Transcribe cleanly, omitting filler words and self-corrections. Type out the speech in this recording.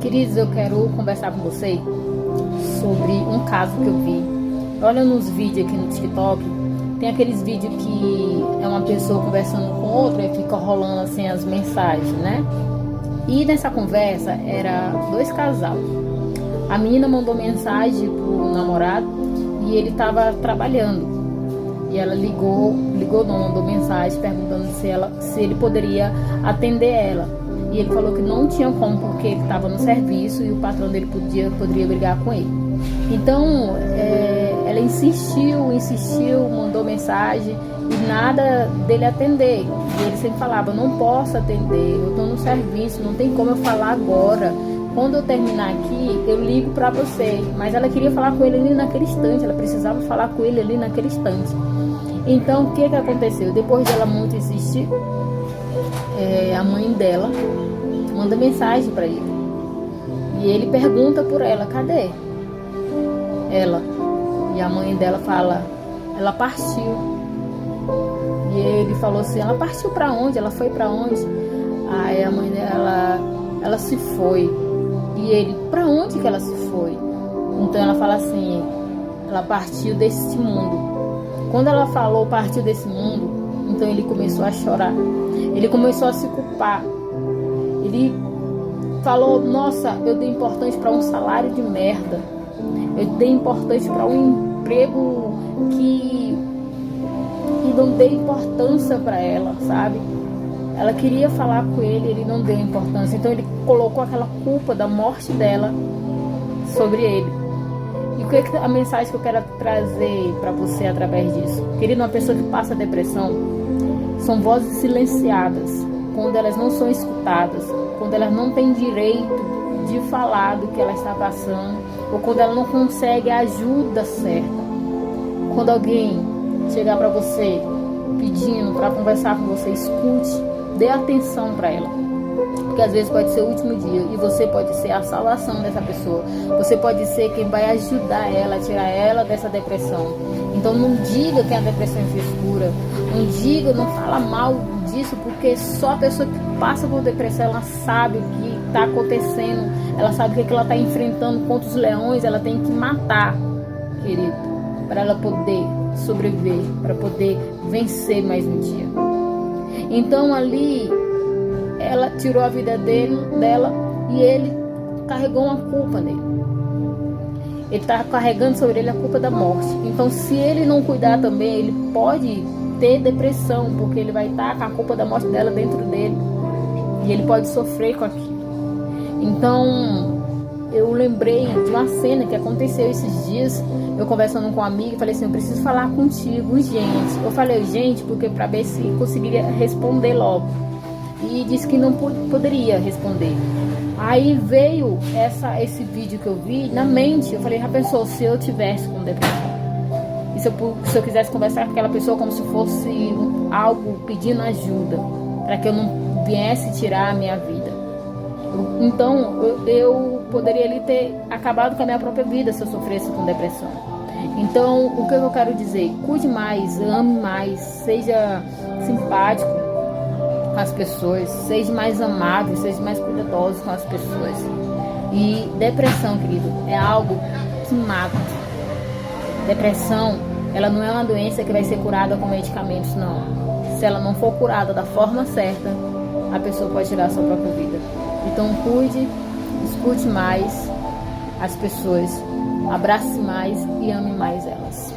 Queridos, eu quero conversar com você sobre um caso que eu vi. Olha nos vídeos aqui no TikTok, tem aqueles vídeos que é uma pessoa conversando com outra e fica rolando assim as mensagens, né? E nessa conversa era dois casais. A menina mandou mensagem pro namorado e ele estava trabalhando. E ela mandou mensagem perguntando se ele poderia atender ela. E ele falou que não tinha como, porque ele estava no serviço e o patrão dele poderia brigar com ele. Então, ela insistiu, mandou mensagem e nada dele atender. E ele sempre falava: não posso atender, eu estou no serviço, não tem como eu falar agora. Quando eu terminar aqui, eu ligo para você. Mas ela queria falar com ele ali naquele instante, ela precisava falar com ele ali naquele instante. Então, o que aconteceu? Depois dela muito insistir, a mãe dela manda mensagem para ele. E ele pergunta por ela: cadê ela? E a mãe dela fala: ela partiu. E ele falou assim: ela partiu para onde? Ela foi para onde? Aí a mãe dela: ela se foi. E ele: para onde que ela se foi? Então ela fala assim: ela partiu desse mundo. Quando ela falou partiu desse mundo, então ele começou a chorar. Ele começou a se culpar. Ele falou: nossa, eu dei importância para um salário de merda. Eu dei importância para um emprego que não dei importância para ela, sabe? Ela queria falar com ele não deu importância. Então ele colocou aquela culpa da morte dela sobre ele. E o que é a mensagem que eu quero trazer para você através disso? Querido, uma pessoa que passa depressão são vozes silenciadas, quando elas não são escutadas, quando elas não têm direito de falar do que ela está passando, ou quando ela não consegue a ajuda certa. Quando alguém chegar para você pedindo para conversar com você, escute, dê atenção para ela. Porque às vezes pode ser o último dia e você pode ser a salvação dessa pessoa. Você pode ser quem vai ajudar ela, tirar ela dessa depressão. Então não diga que a depressão é frescura. Não diga, não fala mal disso, porque só a pessoa que passa por depressão, ela sabe o que está acontecendo. Ela sabe o que ela está enfrentando, quantos leões ela tem que matar, querido, para ela poder sobreviver, para poder vencer mais um dia. Então ali ela tirou a vida dela e ele carregou uma culpa nele. Ele está carregando sobre ele a culpa da morte. Então, se ele não cuidar também, ele pode ter depressão, porque ele vai estar com a culpa da morte dela dentro dele. E ele pode sofrer com aquilo. Então, eu lembrei de uma cena que aconteceu esses dias. Eu conversando com um amigo, falei assim: eu preciso falar contigo, urgente. Eu falei urgente porque para ver se conseguiria responder logo. E disse que não poderia responder. Aí veio esse vídeo que eu vi na mente. Eu falei: já pensou se eu tivesse com depressão? E se eu quisesse conversar com aquela pessoa como se fosse algo pedindo ajuda, para que eu não viesse tirar a minha vida. Então eu poderia ali ter acabado com a minha própria vida se eu sofresse com depressão. Então o que eu quero dizer? Cuide mais, ame mais, seja simpático com as pessoas, seja mais amável, seja mais cuidadoso com as pessoas. E depressão, querido, é algo que mata. Depressão, ela não é uma doença que vai ser curada com medicamentos, não. Se ela não for curada da forma certa, a pessoa pode tirar a sua própria vida. Então cuide, escute mais as pessoas, abrace mais e ame mais elas.